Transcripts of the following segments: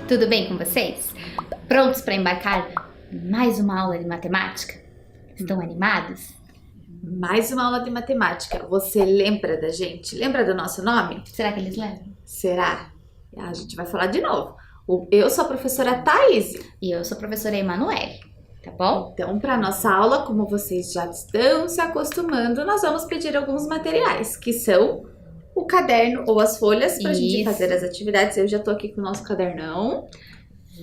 tudo bem com vocês? Prontos para embarcar em mais uma aula de matemática? Estão animados? Mais uma aula de matemática. Você lembra da gente? Lembra do nosso nome? Será que eles lembram? Será? A gente vai falar de novo. Eu sou a professora Thaís. E eu sou a professora Emanuele, tá bom? Então, para nossa aula, como vocês já estão se acostumando, nós vamos pedir alguns materiais, que são o caderno ou as folhas para a gente fazer as atividades. Eu já tô aqui com o nosso cadernão.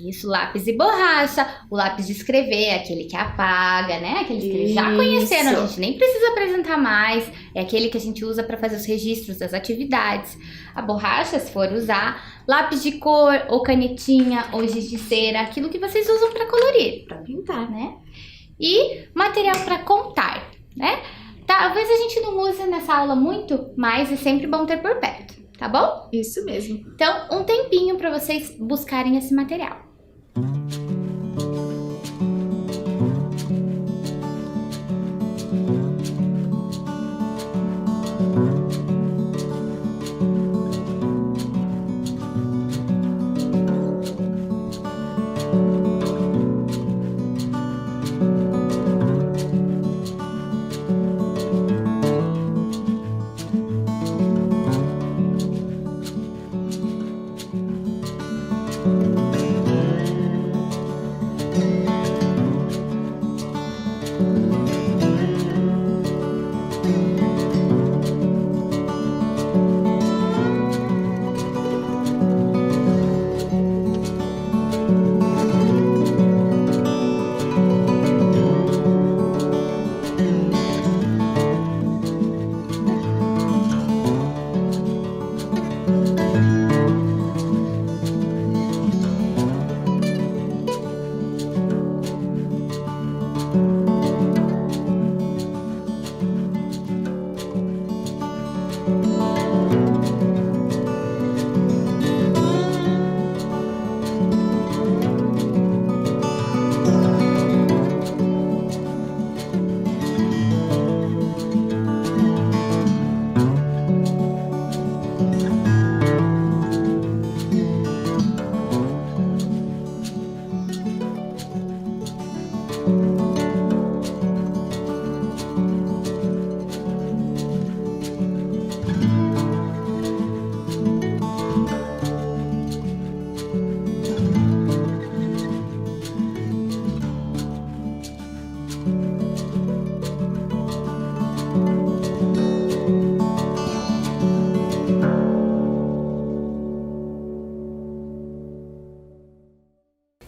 Isso, lápis e borracha, o lápis de escrever, aquele que apaga, né? Aquele que eles já conheceram, a gente nem precisa apresentar mais. É aquele que a gente usa para fazer os registros das atividades. A borracha, se for usar, lápis de cor, ou canetinha, ou giz de cera, aquilo que vocês usam para colorir, Para pintar, né? E material para contar, né? Talvez a gente não use nessa aula muito, mas é sempre bom ter por perto, tá bom? Isso mesmo. Então, um tempinho para vocês buscarem esse material.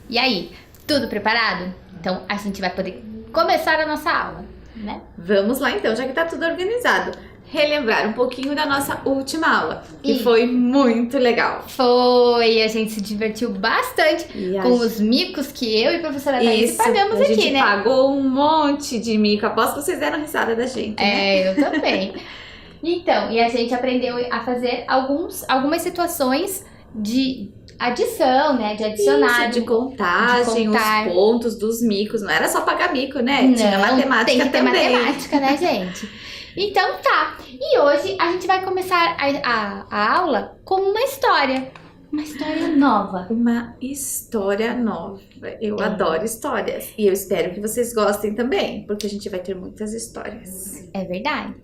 E aí, tudo preparado? Então a gente vai poder começar a nossa aula, né? Vamos lá então, já que tá tudo organizado. Relembrar um pouquinho da nossa última aula, que Isso. foi muito legal. Foi, a gente se divertiu bastante E com os micos que eu e a professora Thaís pagamos a aqui, gente né? pagou um monte de mico. Aposto que vocês deram risada da gente, né? É, eu também. Então, e a gente aprendeu a fazer algumas situações de adição, né? De adicionar. Isso, de contagem, contar. os pontos dos micos. Não era só pagar mico, né? Tinha Não, matemática tem que ter também. matemática, né, gente? Então tá. E hoje a gente vai começar a aula com uma história. Uma história nova. Uma história nova. Eu adoro histórias. E eu espero que vocês gostem também, porque a gente vai ter muitas histórias. É verdade.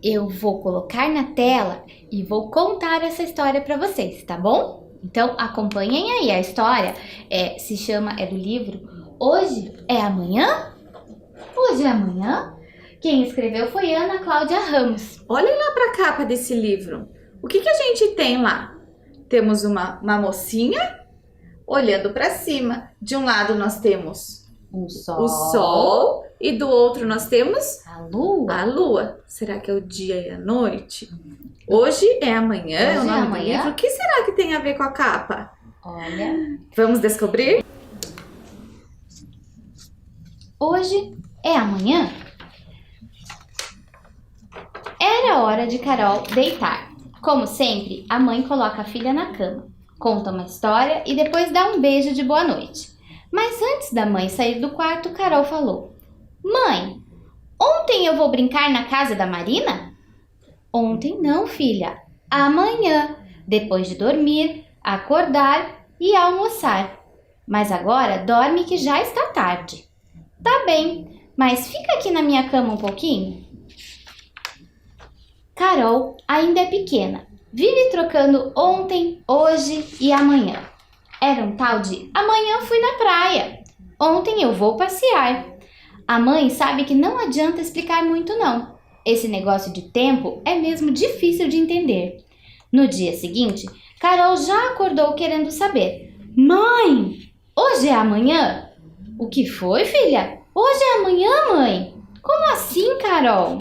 Eu vou colocar na tela e vou contar essa história pra vocês, tá bom? Então acompanhem aí. A história é do livro Hoje é Amanhã? Hoje é Amanhã? Quem escreveu foi Ana Cláudia Ramos. Olhem lá para a capa desse livro. O que a gente tem lá? Temos uma mocinha olhando para cima. De um lado nós temos O sol. o sol e do outro nós temos A lua. a lua. Será que é o dia e a noite? Hoje é amanhã, é o Hoje é nome do amanhã? livro. O que será que tem a ver com a capa? Olha. Vamos descobrir? Hoje é amanhã? Era hora de Carol deitar. Como sempre, a mãe coloca a filha na cama, conta uma história e depois dá um beijo de boa noite. Mas antes da mãe sair do quarto, Carol falou: Mãe, ontem eu vou brincar na casa da Marina? Ontem não, filha. Amanhã, depois de dormir, acordar e almoçar. Mas agora dorme que já está tarde. Tá bem, mas fica aqui na minha cama um pouquinho. Carol ainda é pequena. Vive trocando ontem, hoje e amanhã. Era um tal de amanhã fui na praia. Ontem eu vou passear. A mãe sabe que não adianta explicar muito não. Esse negócio de tempo é mesmo difícil de entender. No dia seguinte, Carol já acordou querendo saber. Mãe, hoje é amanhã? O que foi, filha? Hoje é amanhã, mãe? Como assim, Carol?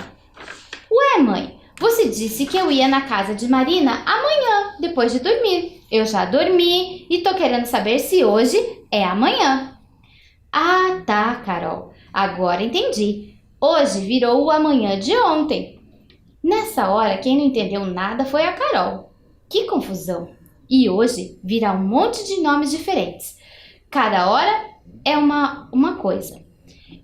Ué, mãe, você disse que eu ia na casa de Marina amanhã, depois de dormir. Eu já dormi e tô querendo saber se hoje é amanhã. Ah, tá, Carol. Agora entendi. Hoje virou o amanhã de ontem. Nessa hora, quem não entendeu nada foi a Carol. Que confusão! E hoje virá um monte de nomes diferentes. Cada hora é uma coisa.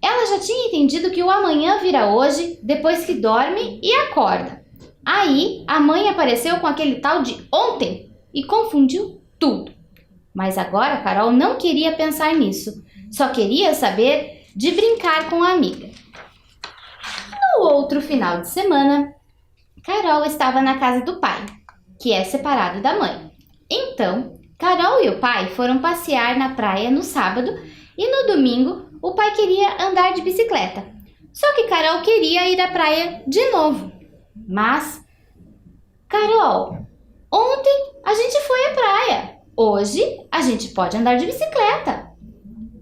Ela já tinha entendido que o amanhã vira hoje, depois que dorme e acorda. Aí, a mãe apareceu com aquele tal de ontem e confundiu tudo. Mas agora a Carol não queria pensar nisso. Só queria saber de brincar com a amiga. No outro final de semana, Carol estava na casa do pai, que é separado da mãe. Então, Carol e o pai foram passear na praia no sábado e no domingo o pai queria andar de bicicleta. Só que Carol queria ir à praia de novo. Mas, Carol, ontem a gente foi à praia. Hoje a gente pode andar de bicicleta.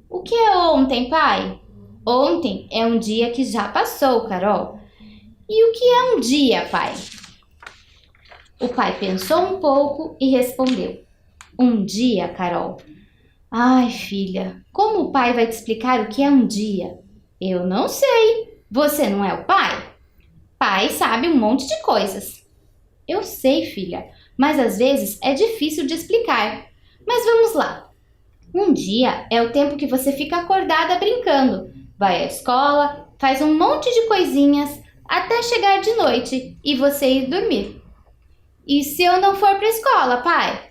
O que é ontem, pai? Ontem é um dia que já passou, Carol. E o que é um dia, pai? O pai pensou um pouco e respondeu. Um dia, Carol. Ai, filha, como o pai vai te explicar o que é um dia? Eu não sei. Você não é o pai? Pai sabe um monte de coisas. Eu sei, filha, mas às vezes é difícil de explicar. Mas vamos lá. Um dia é o tempo que você fica acordada brincando. Vai à escola, faz um monte de coisinhas até chegar de noite e você ir dormir. E se eu não for para a escola, pai?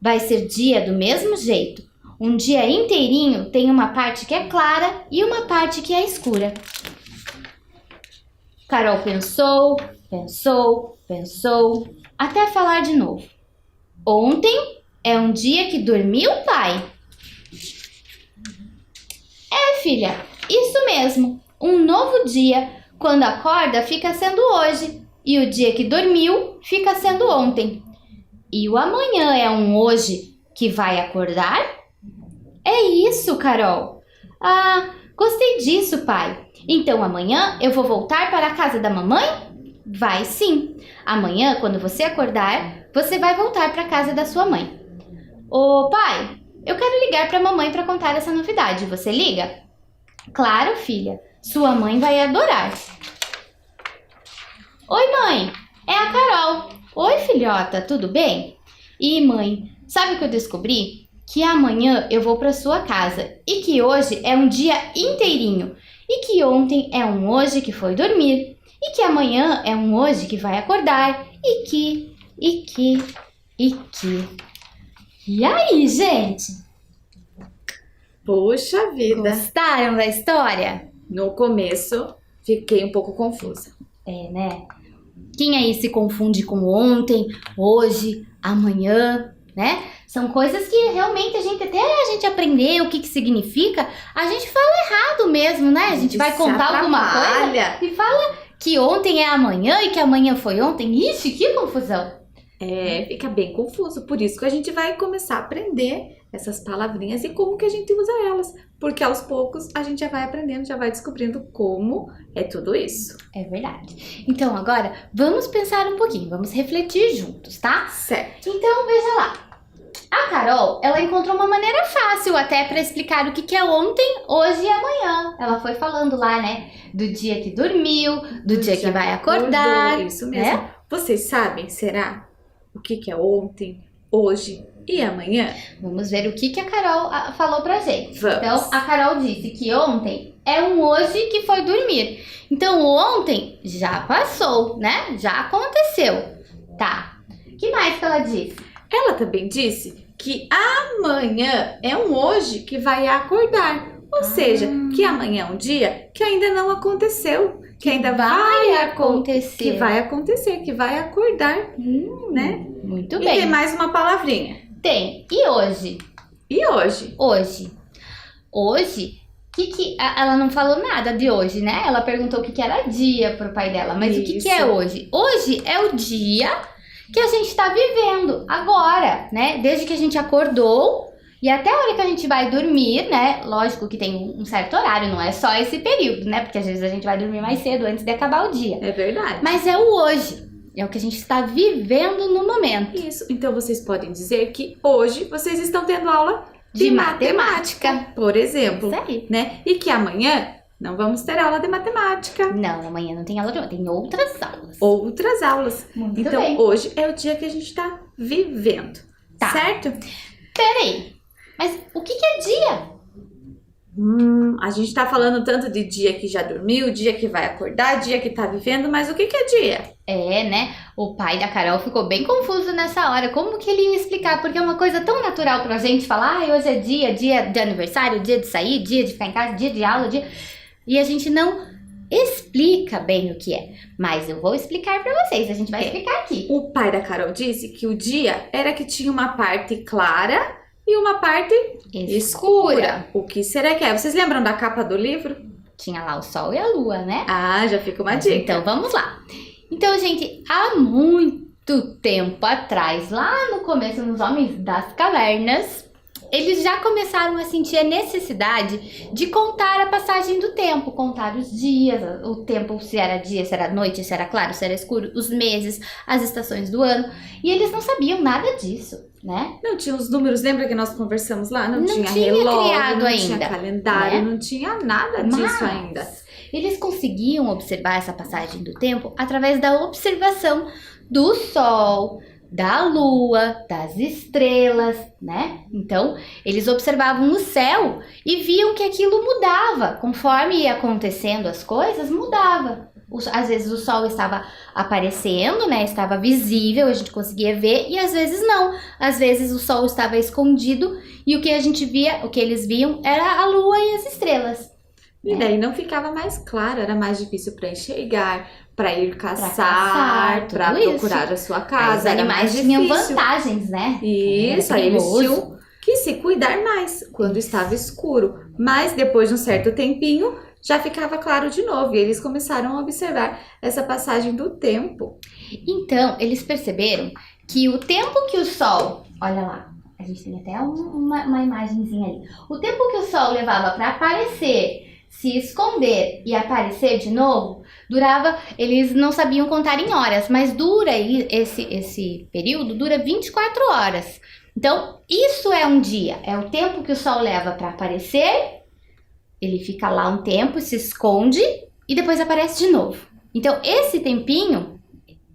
Vai ser dia do mesmo jeito. Um dia inteirinho tem uma parte que é clara e uma parte que é escura. Carol pensou, até falar de novo. Ontem é um dia que dormiu, pai? É, filha, isso mesmo. Um novo dia. Quando acorda, fica sendo hoje. E o dia que dormiu, fica sendo ontem. E o amanhã é um hoje que vai acordar? É isso, Carol. Ah, gostei disso, pai. Então amanhã eu vou voltar para a casa da mamãe? Vai sim. Amanhã, quando você acordar, você vai voltar para a casa da sua mãe. Ô, pai, eu quero ligar para a mamãe para contar essa novidade. Você liga? Claro, filha. Sua mãe vai adorar. Oi, mãe. É a Carol. Oi, filhota. Tudo bem? E, mãe, sabe o que eu descobri? Que amanhã eu vou para sua casa e que hoje é um dia inteirinho e que ontem é um hoje que foi dormir e que amanhã é um hoje que vai acordar e que. E aí, gente? Poxa vida! Gostaram da história? No começo, fiquei um pouco confusa. É, né? Quem aí se confunde com ontem, hoje, amanhã, né? São coisas que realmente até a gente aprender o que significa, a gente fala errado mesmo, né? A gente vai contar alguma coisa e fala que ontem é amanhã e que amanhã foi ontem. Ixi, que confusão! É, fica bem confuso. Por isso que a gente vai começar a aprender essas palavrinhas e como que a gente usa elas. Porque aos poucos a gente já vai aprendendo, já vai descobrindo como é tudo isso. É verdade. Então agora vamos pensar um pouquinho, vamos refletir juntos, tá? Certo. Então veja lá. A Carol, ela encontrou uma maneira fácil até para explicar o que é ontem, hoje e amanhã. Ela foi falando lá, né? Do dia que dormiu, do dia que vai acordar. Acordou, isso mesmo. Né? Vocês sabem, será? O que é ontem, hoje e amanhã? Vamos ver o que a Carol falou pra gente. Vamos. Então, a Carol disse que ontem é um hoje que foi dormir. Então, o ontem já passou, né? Já aconteceu. Tá. O que mais que ela disse? Ela também disse que amanhã é um hoje que vai acordar. Ou seja, que amanhã é um dia que ainda não aconteceu, que ainda vai acontecer. Que vai acontecer, que vai acordar, né? Muito E bem. tem mais uma palavrinha. Tem. E hoje? E hoje? Hoje, ela não falou nada de hoje, né? Ela perguntou o que era dia pro pai dela. Mas o que é hoje? Hoje é o dia que a gente tá vivendo agora, né? Desde que a gente acordou e até a hora que a gente vai dormir, né? Lógico que tem um certo horário, não é só esse período, né? Porque às vezes a gente vai dormir mais cedo antes de acabar o dia. É verdade. Mas é o hoje. É o que a gente está vivendo no momento. Isso. Então vocês podem dizer que hoje vocês estão tendo aula de matemática, por exemplo. Isso aí. Né? E que amanhã não vamos ter aula de matemática. Não, amanhã não tem aula de matemática, tem outras aulas. Outras aulas. Muito então bem. hoje é o dia que a gente está vivendo. Tá. Certo? Peraí. Mas o que é dia? A gente tá falando tanto de dia que já dormiu, dia que vai acordar, dia que tá vivendo, mas o que é dia? É, né? O pai da Carol ficou bem confuso nessa hora. Como que ele ia explicar? Porque é uma coisa tão natural pra gente falar, hoje é dia de aniversário, dia de sair, dia de ficar em casa, dia de aula, dia... E a gente não explica bem o que é. Mas eu vou explicar pra vocês, a gente vai explicar aqui. O pai da Carol disse que o dia era que tinha uma parte clara e uma parte escura. O que será que é? Vocês lembram da capa do livro? Tinha lá o sol e a lua, né? Ah, já fica uma dica. Então vamos lá. Então, gente, há muito tempo atrás, lá no começo, nos homens das cavernas, eles já começaram a sentir a necessidade de contar a passagem do tempo, contar os dias, o tempo, se era dia, se era noite, se era claro, se era escuro, os meses, as estações do ano. E eles não sabiam nada disso, né? Não tinha os números, lembra que nós conversamos lá? Não tinha tinha relógio, criado não ainda, tinha calendário, né? não tinha nada disso ainda. Eles conseguiam observar essa passagem do tempo através da observação do sol, da lua, das estrelas, né? Então, eles observavam o céu e viam que aquilo mudava. Conforme ia acontecendo as coisas, mudava. Às vezes o sol estava aparecendo, né? Estava visível, a gente conseguia ver, e às vezes não. Às vezes o sol estava escondido e o que a gente via, o que eles viam, era a lua e as estrelas. E daí não ficava mais claro, era mais difícil para enxergar, para ir caçar, para procurar a sua casa. Os animais tinham vantagens, né? Isso, aí eles tinham que se cuidar mais quando estava escuro. Mas depois de um certo tempinho, já ficava claro de novo. E eles começaram a observar essa passagem do tempo. Então, eles perceberam que o tempo que o sol... Olha lá, a gente tem até uma imagenzinha ali. O tempo que o sol levava para aparecer, se esconder e aparecer de novo, durava, eles não sabiam contar em horas, mas dura esse período, dura 24 horas. Então, isso é um dia, é o tempo que o sol leva para aparecer, ele fica lá um tempo, se esconde e depois aparece de novo. Então, esse tempinho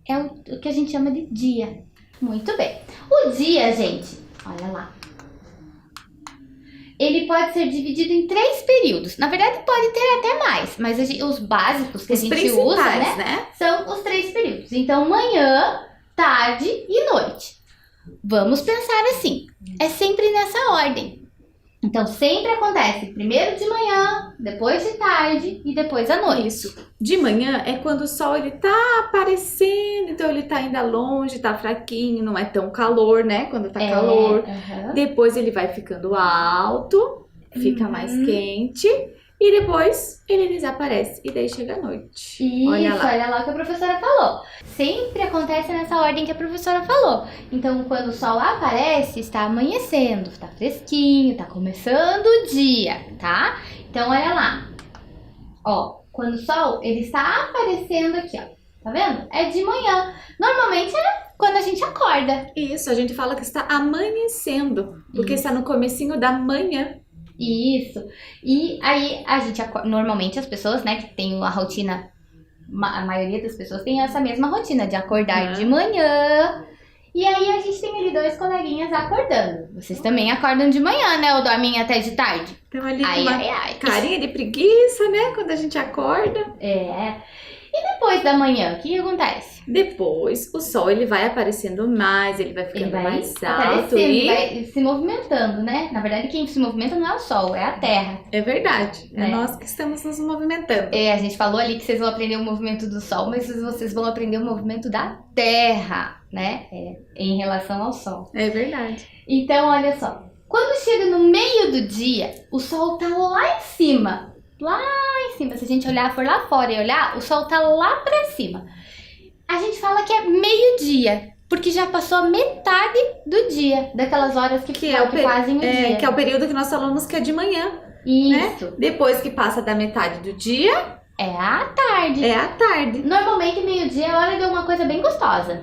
é o que a gente chama de dia. Muito bem. O dia, gente, olha lá. Ele pode ser dividido em 3 períodos. Na verdade, pode ter até mais, mas os básicos que a gente usa, né, são os 3 períodos. Então, manhã, tarde e noite. Vamos pensar assim, é sempre nessa ordem. Então, sempre acontece primeiro de manhã, depois de tarde e depois à noite. Isso. De manhã é quando o sol ele tá aparecendo, então ele tá ainda longe, tá fraquinho, não é tão calor, né? Quando tá calor. Depois ele vai ficando alto, fica mais quente. E depois ele desaparece e daí chega a noite. Isso, olha lá o que a professora falou. Sempre acontece nessa ordem que a professora falou. Então, quando o sol aparece, está amanhecendo, está fresquinho, está começando o dia, tá? Então, olha lá. Ó, quando o sol, ele está aparecendo aqui, ó. Tá vendo? É de manhã. Normalmente é quando a gente acorda. Isso, a gente fala que está amanhecendo, porque está no comecinho da manhã. Isso. E aí a gente normalmente as pessoas, né, que tem a rotina, a maioria das pessoas tem essa mesma rotina de acordar de manhã. E aí a gente tem ali 2 coleguinhas acordando. Vocês também acordam de manhã, né? Ou dormem até de tarde? Então ali uma carinha de preguiça, né? Quando a gente acorda. Depois da manhã, o que acontece? Depois, o sol ele vai aparecendo mais, ele vai ficando mais alto e... vai se movimentando, né? Na verdade, quem se movimenta não é o sol, é a Terra. É verdade, é nós que estamos nos movimentando. A gente falou ali que vocês vão aprender o movimento do sol, mas vocês vão aprender o movimento da Terra, né? Em relação ao sol. É verdade. Então, olha só. Quando chega no meio do dia, o sol tá lá em cima. Lá em cima. Se a gente for lá fora e olhar, o sol tá lá pra cima. A gente fala que é meio-dia, porque já passou a metade do dia, daquelas horas que fazem o dia. Que é o período que nós falamos que é de manhã. Isso. Né? Depois que passa da metade do dia... É à tarde. É à tarde. Normalmente, meio-dia é hora de uma coisa bem gostosa.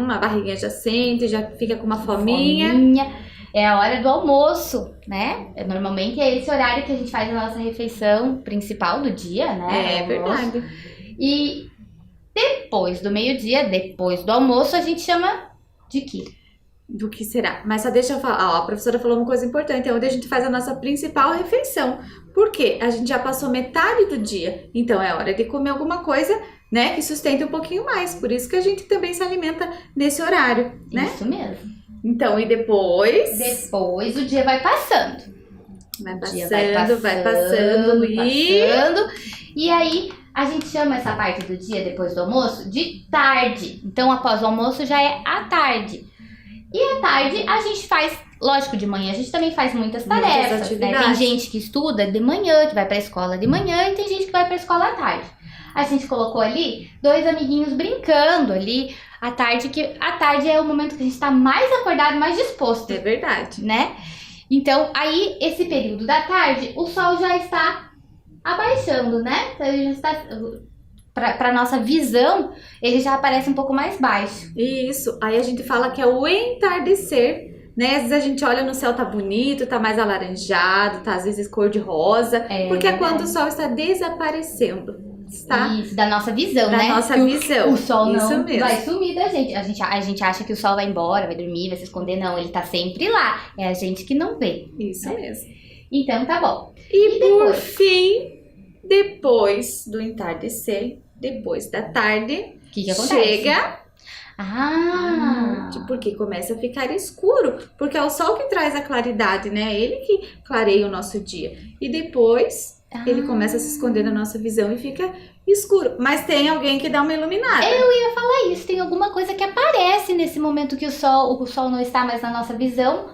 A barriguinha já sente, já fica com uma fominha. É a hora do almoço, né? Normalmente é esse horário que a gente faz a nossa refeição principal do dia, né? É verdade. E depois do meio-dia, depois do almoço, a gente chama de quê? Do que será? Mas só deixa eu falar, a professora falou uma coisa importante, é onde a gente faz a nossa principal refeição. Por quê? A gente já passou metade do dia, então é hora de comer alguma coisa, né, que sustente um pouquinho mais. Por isso que a gente também se alimenta nesse horário, né? Isso mesmo. Então, e depois? Depois o dia vai passando. Vai passando. E aí, a gente chama essa parte do dia depois do almoço de tarde. Então, após o almoço já é à tarde. E à tarde a gente faz, lógico, de manhã a gente também faz muitas tarefas, né? Tem gente que estuda de manhã, que vai pra escola de manhã, e tem gente que vai pra escola à tarde. A gente colocou ali 2 amiguinhos brincando ali à tarde, que à tarde é o momento que a gente tá mais acordado, mais disposto. É verdade. Né? Então, aí, esse período da tarde, o sol já está abaixando, né? Então, ele já está... Para nossa visão, ele já aparece um pouco mais baixo. Isso. Aí a gente fala que é o entardecer, né? Às vezes a gente olha no céu, tá bonito, tá mais alaranjado, tá às vezes cor de rosa, porque é quando o sol está desaparecendo, tá? Isso, da nossa visão, né? Da nossa visão. O sol Isso não mesmo. vai sumir da gente. A gente acha que o sol vai embora, vai dormir, vai se esconder. Não, ele tá sempre lá. É a gente que não vê. Isso mesmo. Então tá bom. E por fim, depois do entardecer, depois da tarde, O que acontece? chega... Porque começa a ficar escuro. Porque é o sol que traz a claridade, né? Ele que clareia o nosso dia. E depois, ele começa a se esconder da nossa visão e fica escuro. Mas tem alguém que dá uma iluminada. Eu ia falar isso. Tem alguma coisa que aparece nesse momento que o sol não está mais na nossa visão.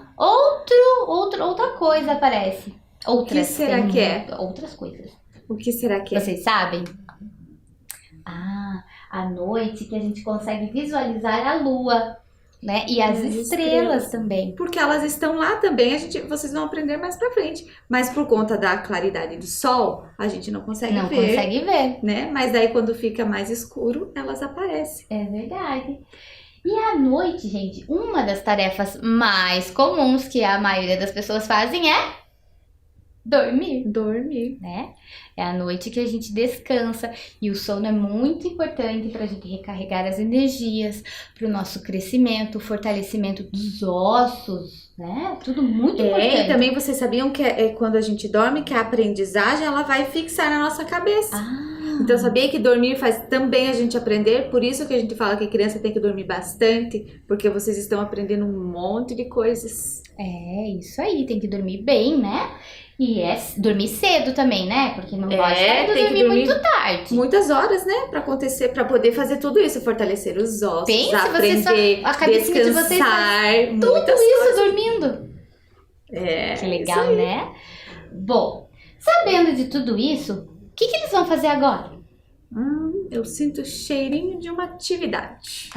Outra coisa aparece. O que será que é? Outras coisas. O que será que é? Vocês sabem? À noite que a gente consegue visualizar a lua, né? E as estrelas também. Porque elas estão lá também, vocês vão aprender mais pra frente. Mas por conta da claridade do sol, a gente não consegue ver. Não consegue ver. Né? Mas daí quando fica mais escuro, elas aparecem. É verdade. E à noite, gente, uma das tarefas mais comuns que a maioria das pessoas fazem é dormir, né? É a noite que a gente descansa e o sono é muito importante pra gente recarregar as energias, pro nosso crescimento, fortalecimento dos ossos, né? Tudo muito importante. E também vocês sabiam que quando a gente dorme, que a aprendizagem ela vai fixar na nossa cabeça. Então sabia que dormir faz também a gente aprender, por isso que a gente fala que a criança tem que dormir bastante, porque vocês estão aprendendo um monte de coisas. É, isso aí, tem que dormir bem, né? E dormir cedo também, né? Porque não pode dormir muito tarde. Muitas horas, né? Pra acontecer, pra poder fazer tudo isso, fortalecer os ossos, Pensa, aprender, a cabecinha descansar, de vocês faz tudo isso dormindo. Que legal, né? Bom, sabendo de tudo isso, o que eles vão fazer agora? Eu sinto cheirinho de uma atividade.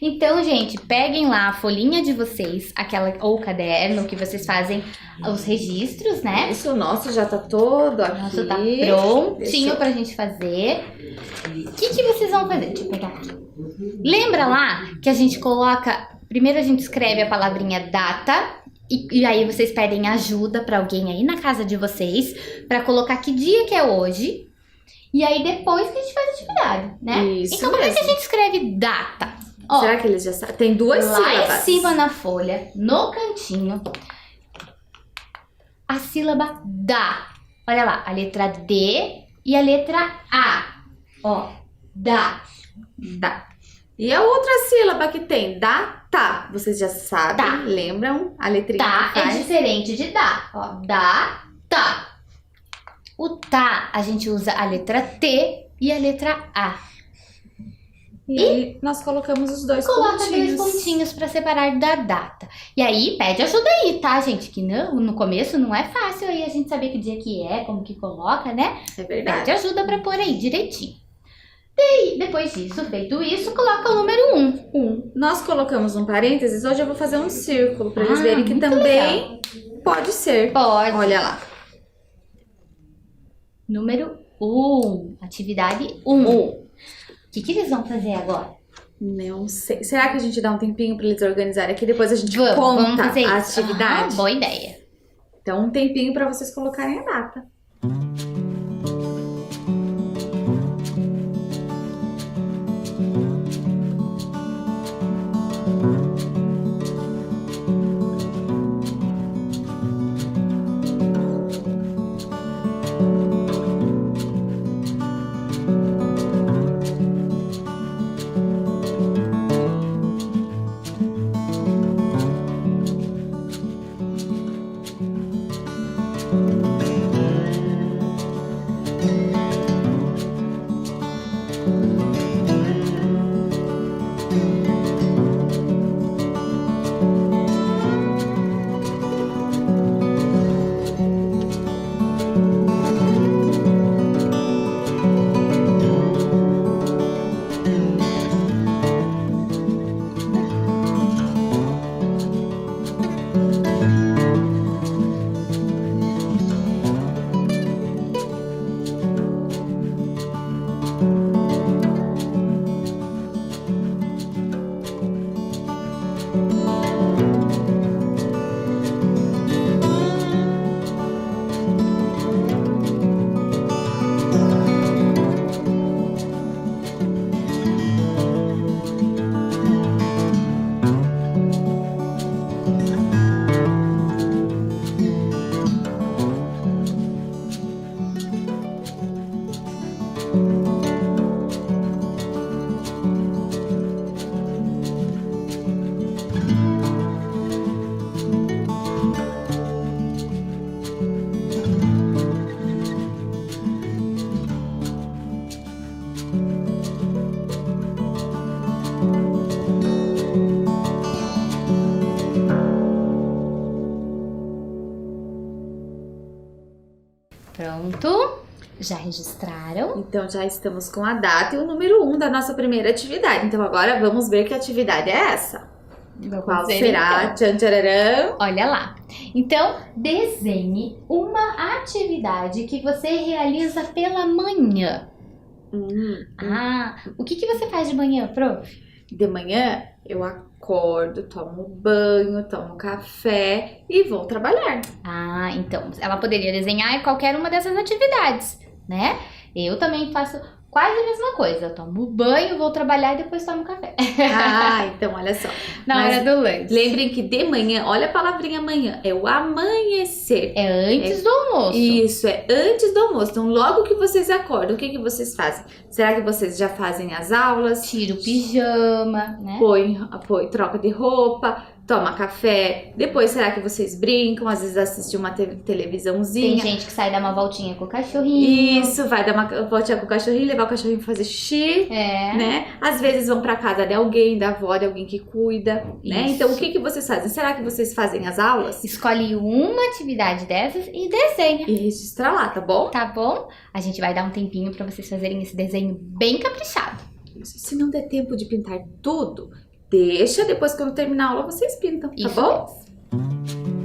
Então, gente, peguem lá a folhinha de vocês, ou o caderno que vocês fazem os registros, né? Isso, o nosso já tá todo aqui. O nosso tá prontinho pra gente fazer. O que vocês vão fazer? Deixa eu pegar aqui. Lembra lá que a gente coloca... Primeiro a gente escreve a palavrinha data... E aí vocês pedem ajuda pra alguém aí na casa de vocês pra colocar que dia que é hoje. E aí depois que a gente faz a atividade, né? Isso então como é que a gente escreve data? Será que eles já sabem? Tem 2 sílabas. Lá em cima na folha, no cantinho, a sílaba da. Olha lá, a letra D E a letra A, ó, dá. Dá. E a outra sílaba que tem, data, vocês já sabem, Tá. lembram? A letrinha Tá que é faz. diferente de dá, ó, dá, tá. O tá, a gente usa a letra T e a letra A. E aí nós colocamos os dois Coloca pontinhos. dois pontinhos para separar da data. E aí, pede ajuda aí, tá, gente? Que no começo não é fácil aí a gente saber que dia que é, como que coloca, né? É Pede verdade. ajuda para pôr aí direitinho. E depois disso, feito isso, coloca o número 1. Nós colocamos um parênteses, hoje eu vou fazer um círculo para eles Ah, verem que muito também pode ser. Pode. Olha lá. Número 1. Atividade 1. O que eles vão fazer agora? Não sei. Será que a gente dá um tempinho para eles organizarem aqui? Depois a gente Vamos conta fazer a isso. atividade? Boa ideia. Então, um tempinho para vocês colocarem a data. Pronto. Já registraram? Então, já estamos com a data e o número 1 da nossa primeira atividade. Então, agora vamos ver que atividade é essa. Qual ver, será? então. Tchan, tchararã. Olha lá. Então, desenhe uma atividade que você realiza pela manhã. Ah, o que você faz de manhã, prof? De manhã, eu acordo, tomo banho, tomo café e vou trabalhar. Ah, então, ela poderia desenhar qualquer uma dessas atividades, né? Eu também faço quase a mesma coisa. Eu tomo banho, vou trabalhar e depois tomo café. Ah, então olha só. Na Mas hora do lanche. lembrem que de manhã, olha a palavrinha manhã, é o amanhecer. É antes do almoço. Isso, é antes do almoço. Então, logo que vocês acordam, o que vocês fazem? Será que vocês já fazem as aulas? Tira o pijama, né? Põe, troca de roupa, toma café. Depois, será que vocês brincam? Às vezes assistem uma televisãozinha. Tem gente que sai dar uma voltinha com o cachorrinho. Isso, vai dar uma voltinha com o cachorrinho, levar o cachorrinho pra fazer xixi, É. né? Às vezes vão pra casa de alguém, da avó, de alguém que cuida, né? Isso. Então, o que vocês fazem? Será que vocês fazem as aulas? Escolhe uma atividade dessas e desenha. E registra lá, tá bom? Tá bom? A gente vai dar um tempinho pra vocês fazerem esse desenho bem caprichado. Se não der tempo de pintar tudo, deixa, depois quando terminar a aula vocês pintam, tá Isso bom? mesmo.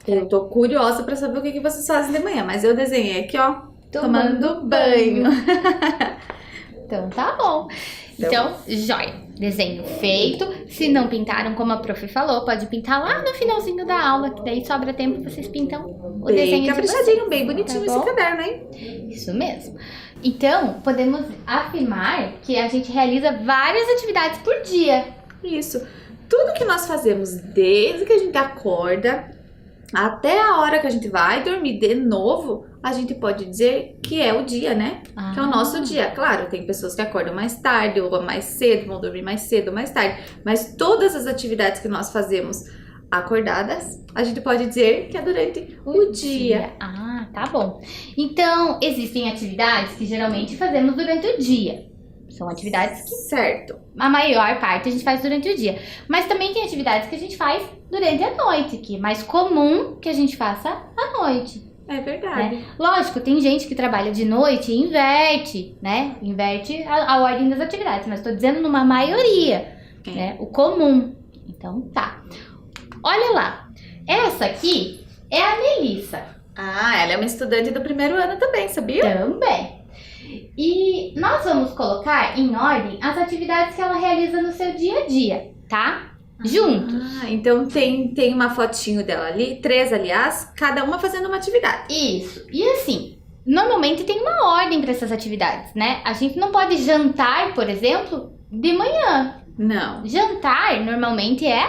Eu tô curiosa pra saber o que vocês fazem de manhã, mas eu desenhei aqui, ó, tomando banho. Então tá bom. Então, joia. Desenho feito. Se não pintaram, como a prof falou, pode pintar lá no finalzinho da aula, que daí sobra tempo e vocês pintam o desenho de vocês. Caprichadinho, bem bonitinho Tá esse bom? caderno, hein? Isso mesmo. Então, podemos afirmar que a gente realiza várias atividades por dia. Isso. Tudo que nós fazemos desde que a gente acorda até a hora que a gente vai dormir de novo, a gente pode dizer que é o dia, né? Que é o nosso dia. Claro, tem pessoas que acordam mais tarde ou mais cedo, vão dormir mais cedo ou mais tarde. Mas todas as atividades que nós fazemos acordadas, a gente pode dizer que é durante o dia. Ah, tá bom. Então, existem atividades que geralmente fazemos durante o dia. São atividades que Certo. a maior parte a gente faz durante o dia. Mas também tem atividades que a gente faz durante a noite, que é mais comum que a gente faça à noite. É verdade. Né? Lógico, tem gente que trabalha de noite e inverte, né? Inverte a ordem das atividades, mas tô dizendo numa maioria, né? O comum. Então, tá. Olha lá. Essa aqui é a Melissa. Ah, ela é uma estudante do primeiro ano também, sabia? Também. E nós vamos colocar em ordem as atividades que ela realiza no seu dia a dia, tá? Juntos. Ah, então tem uma fotinho dela ali, 3 aliás, cada uma fazendo uma atividade. Isso. E assim, normalmente tem uma ordem para essas atividades, né? A gente não pode jantar, por exemplo, de manhã. Não. Jantar normalmente é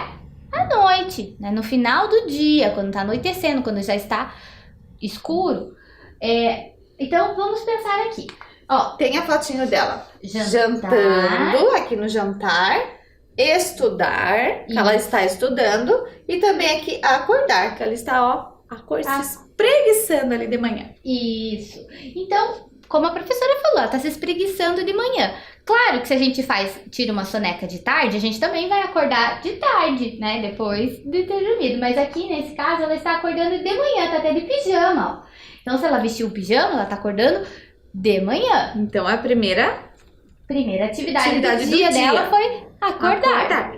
à noite, né? No final do dia, quando tá anoitecendo, quando já está escuro. Então vamos pensar aqui. Ó, tem a fotinho dela. Jantar. Jantando, aqui no jantar. Estudar, que ela está estudando. E também aqui acordar, que ela está, ó, se espreguiçando ali de manhã. Isso. Então, como a professora falou, ela tá se espreguiçando de manhã. Claro que se a gente tira uma soneca de tarde, a gente também vai acordar de tarde, né? Depois de ter dormido. Mas aqui, nesse caso, ela está acordando de manhã, tá até de pijama, ó. Então, se ela vestiu o pijama, ela tá acordando de manhã. Então, a primeira atividade do dia dela foi acordar.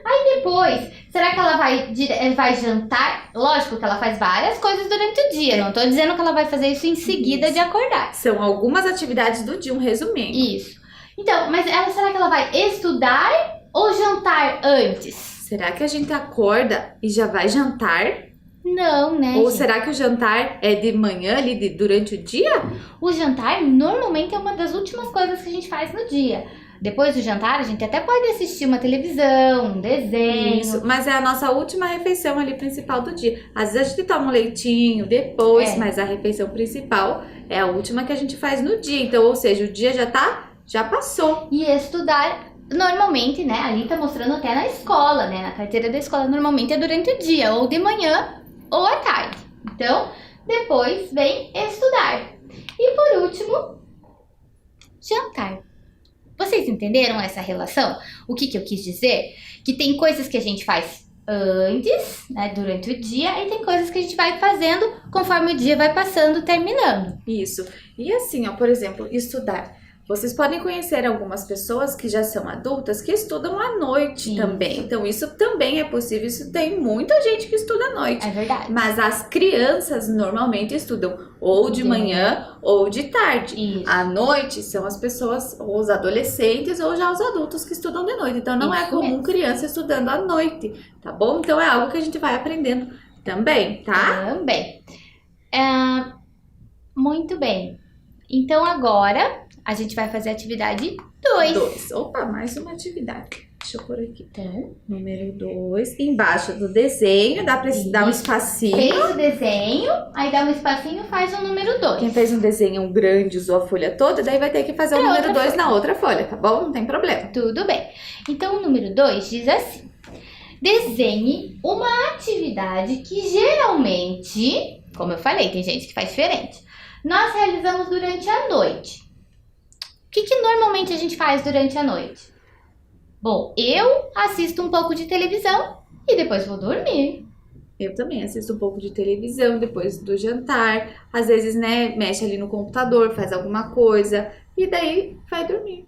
Aí depois, será que ela vai jantar? Lógico que ela faz várias coisas durante o dia. Não tô dizendo que ela vai fazer isso em seguida de acordar. São algumas atividades do dia, um resuminho. Isso. Então, mas será que ela vai estudar ou jantar antes? Será que a gente acorda e já vai jantar? Não, né? Ou gente? será que o jantar é de manhã ali, durante o dia? O jantar normalmente é uma das últimas coisas que a gente faz no dia. Depois do jantar, a gente até pode assistir uma televisão, um desenho. Isso, mas é a nossa última refeição ali principal do dia. Às vezes a gente toma um leitinho depois, mas a refeição principal é a última que a gente faz no dia. Então, ou seja, o dia já passou. E estudar, normalmente, né? Ali tá mostrando até na escola, né? Na carteira da escola, normalmente é durante o dia, ou de manhã ou à tarde. Então, depois vem estudar. E por último, jantar. Vocês entenderam essa relação? O que eu quis dizer? Que tem coisas que a gente faz antes, né, durante o dia, e tem coisas que a gente vai fazendo conforme o dia vai passando, terminando. Isso. E assim, ó, por exemplo, estudar. Vocês podem conhecer algumas pessoas que já são adultas que estudam à noite também. Então, isso também é possível. Isso tem muita gente que estuda à noite. É verdade. Mas as crianças normalmente estudam ou de manhã ou de tarde. Isso. À noite são as pessoas, ou os adolescentes ou já os adultos que estudam de noite. Então, não é comum criança estudando à noite, tá bom? Então, é algo que a gente vai aprendendo também, tá? Também. Muito bem. Então, agora a gente vai fazer a atividade 2. Opa, mais uma atividade. Deixa eu pôr aqui. Então, Número 2. Embaixo do desenho, dá pra dar um espacinho. fez o desenho, aí dá um espacinho e faz o número 2. Quem fez um desenho grande usou a folha toda, daí vai ter que fazer o número 2 na outra folha, tá bom? Não tem problema. Tudo bem. Então, o número 2 diz assim: desenhe uma atividade que geralmente, como eu falei, tem gente que faz diferente, nós realizamos durante a noite. O que normalmente a gente faz durante a noite? Bom, eu assisto um pouco de televisão e depois vou dormir. Eu também assisto um pouco de televisão depois do jantar. Às vezes, né, mexe ali no computador, faz alguma coisa e daí vai dormir.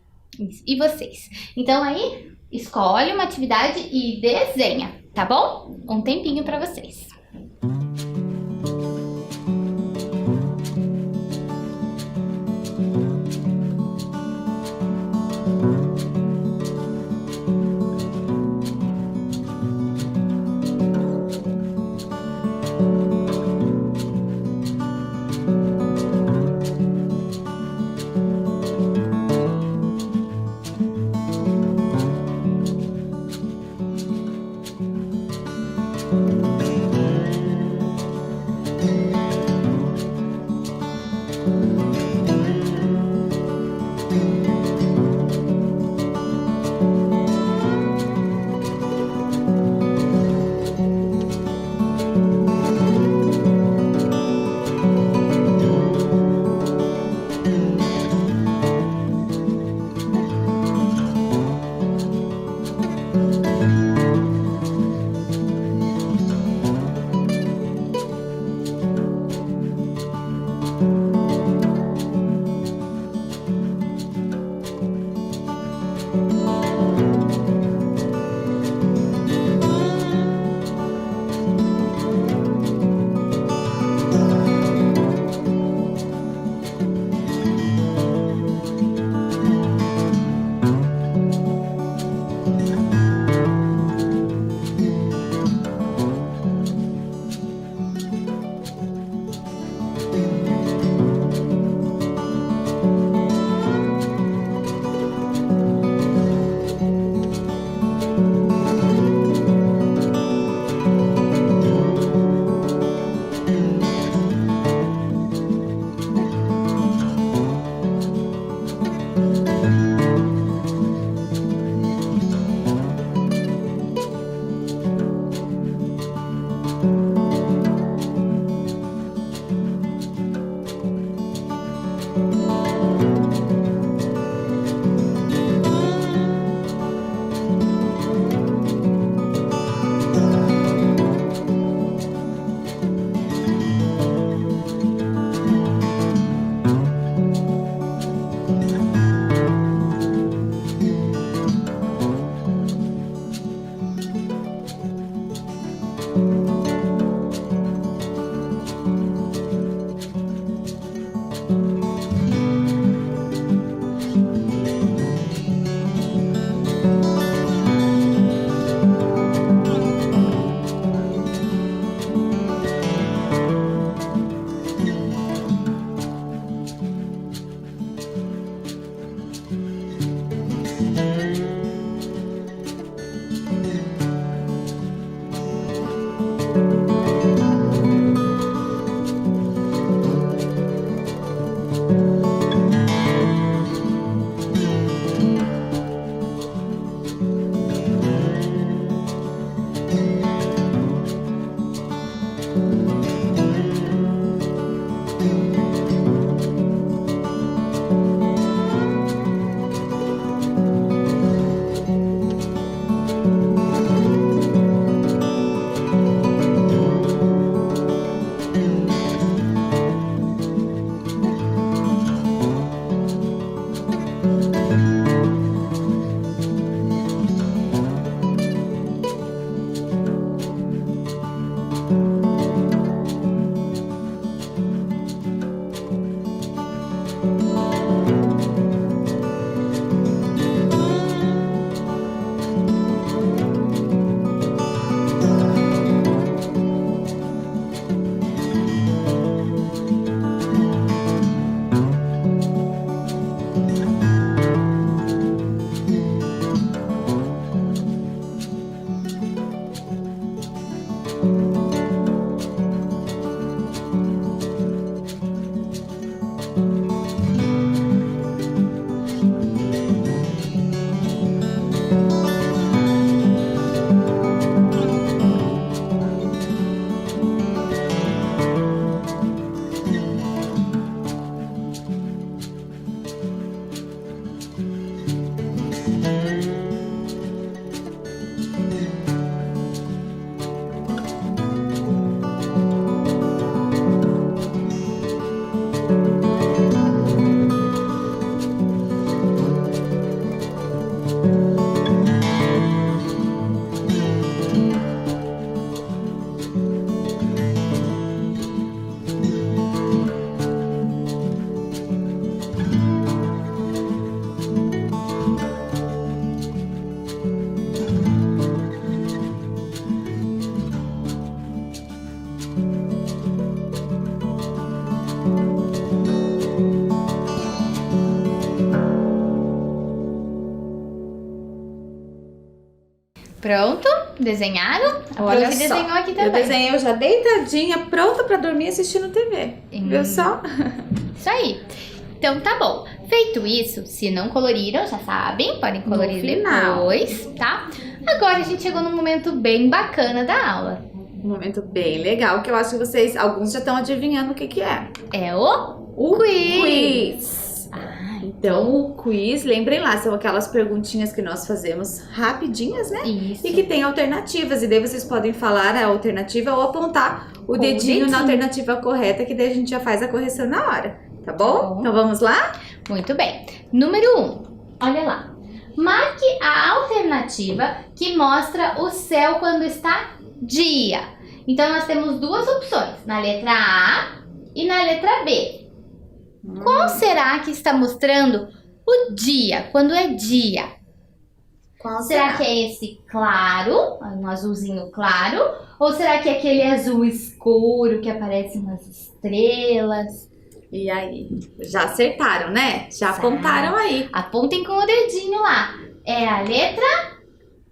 E vocês? Então aí, escolhe uma atividade e desenha, tá bom? Um tempinho pra vocês. Pronto? Desenharam? A Olha Prof só, desenhou aqui também. eu desenhei eu já deitadinha, pronta pra dormir assistindo TV. Viu só? Isso aí. Então tá bom. Feito isso, se não coloriram, já sabem, podem colorir depois, tá? Agora a gente chegou num momento bem bacana da aula. Um momento bem legal, que eu acho que vocês, alguns já estão adivinhando o que que é. É o quiz. Então, o quiz, lembrem lá, são aquelas perguntinhas que nós fazemos rapidinhas, né? Isso. E que tem alternativas, e daí vocês podem falar a alternativa ou apontar o dedinho na alternativa correta, que daí a gente já faz a correção na hora, tá bom? Então vamos lá? Muito bem. Número 1, olha lá. Marque a alternativa que mostra o céu quando está dia. Então, nós temos duas opções, na letra A e na letra B. Qual será que está mostrando o dia, quando é dia? Qual será que é esse claro, um azulzinho claro? Ou será que é aquele azul escuro que aparece umas estrelas? E aí? Já acertaram, né? Já apontaram aí. Apontem com o dedinho lá. É a letra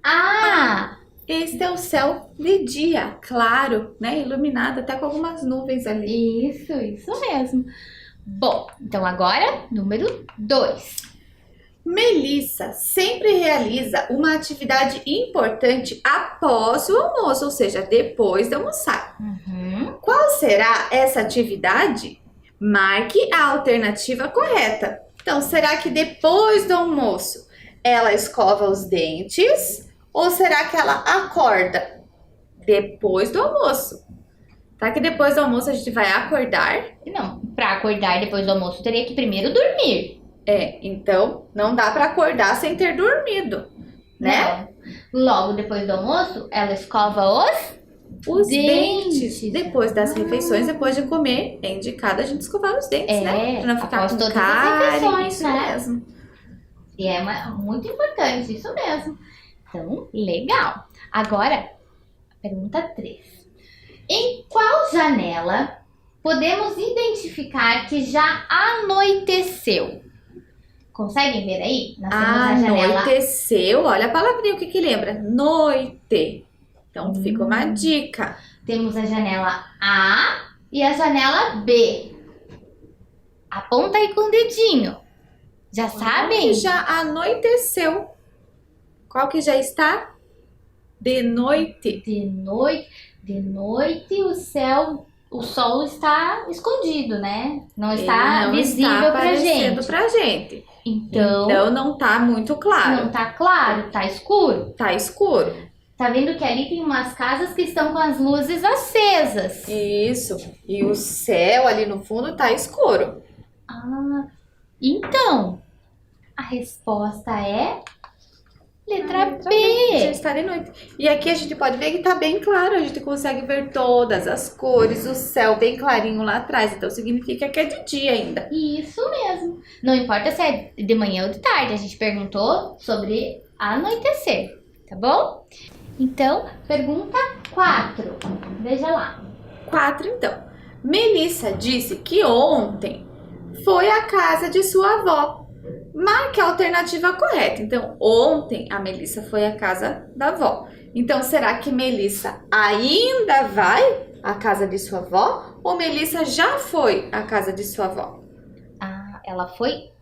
A. Este é o céu de dia, claro, né? Iluminado, até com algumas nuvens ali. Isso mesmo. Bom, então agora, número 2. Melissa sempre realiza uma atividade importante após o almoço, ou seja, depois de almoçar. Qual será essa atividade? Marque a alternativa correta. Então, será que depois do almoço ela escova os dentes? Ou será que ela acorda depois do almoço? Será que depois do almoço a gente vai acordar? Não, para acordar depois do almoço teria que primeiro dormir. Então não dá para acordar sem ter dormido, né? Não. Logo depois do almoço, ela escova os dentes. Depois das refeições, depois de comer, é indicado a gente escovar os dentes, né? Pra não ficar com cárie, isso mesmo. E é muito importante, isso mesmo. Então, legal. Agora, pergunta 3. Em qual janela podemos identificar que já anoiteceu? Conseguem ver aí? Nós temos a janela... Anoiteceu, olha a palavrinha, o que lembra? Noite. Então, fica uma dica. Temos a janela A e a janela B. Aponta aí com o dedinho. Já sabem? Que já anoiteceu. Qual que já está? De noite. De noite o sol está escondido, né? Não está visível pra gente. Então não tá muito claro. Não tá claro, tá escuro. Tá escuro. Tá vendo que ali tem umas casas que estão com as luzes acesas. Isso. E o céu ali no fundo tá escuro. Então a resposta é letra B. Já está de noite. E aqui a gente pode ver que tá bem claro. A gente consegue ver todas as cores, o céu bem clarinho lá atrás. Então significa que é de dia ainda. Isso mesmo. Não importa se é de manhã ou de tarde. A gente perguntou sobre anoitecer, tá bom? Então, pergunta 4. Veja lá. 4, então. Melissa disse que ontem foi à casa de sua avó. Marque a alternativa correta. Então, ontem a Melissa foi à casa da avó. Então, será que Melissa ainda vai à casa de sua avó? Ou Melissa já foi à casa de sua avó? Ela foi...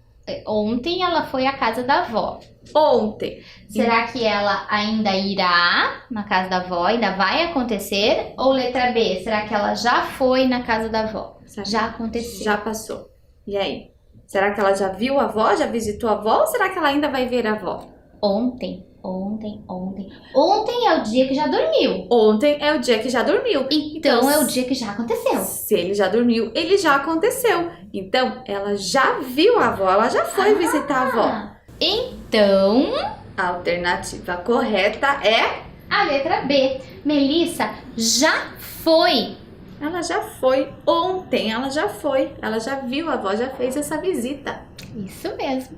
Ontem ela foi à casa da avó. Ontem. Será que ela ainda irá na casa da avó? Ainda vai acontecer? Ou letra B, será que ela já foi na casa da avó? Já aconteceu. Já passou. E aí? Será que ela já viu a avó? Já visitou a avó? Ou será que ela ainda vai ver a avó? Ontem é o dia que já dormiu. Ontem é o dia que já dormiu. Então é o dia que já aconteceu. Se ele já dormiu, ele já aconteceu. Então, ela já viu a avó, ela já foi visitar a avó. Então, a alternativa correta é a letra B. Melissa já foi. Ela já foi ontem, ela já foi. Ela já viu a avó, já fez essa visita. Isso mesmo.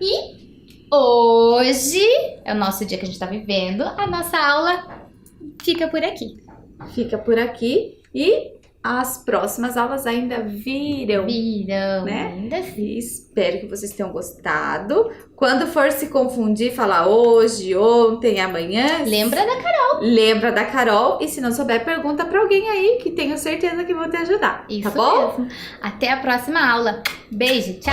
E hoje é o nosso dia que a gente tá vivendo. A nossa aula fica por aqui. Fica por aqui e as próximas aulas ainda virão. Né? Ainda sim. Espero que vocês tenham gostado. Quando for se confundir, falar hoje, ontem, amanhã. Lembra da Carol. Lembra da Carol. E se não souber, pergunta pra alguém aí que tenho certeza que vão te ajudar. Isso tá bom? mesmo. Até a próxima aula. Beijo, tchau.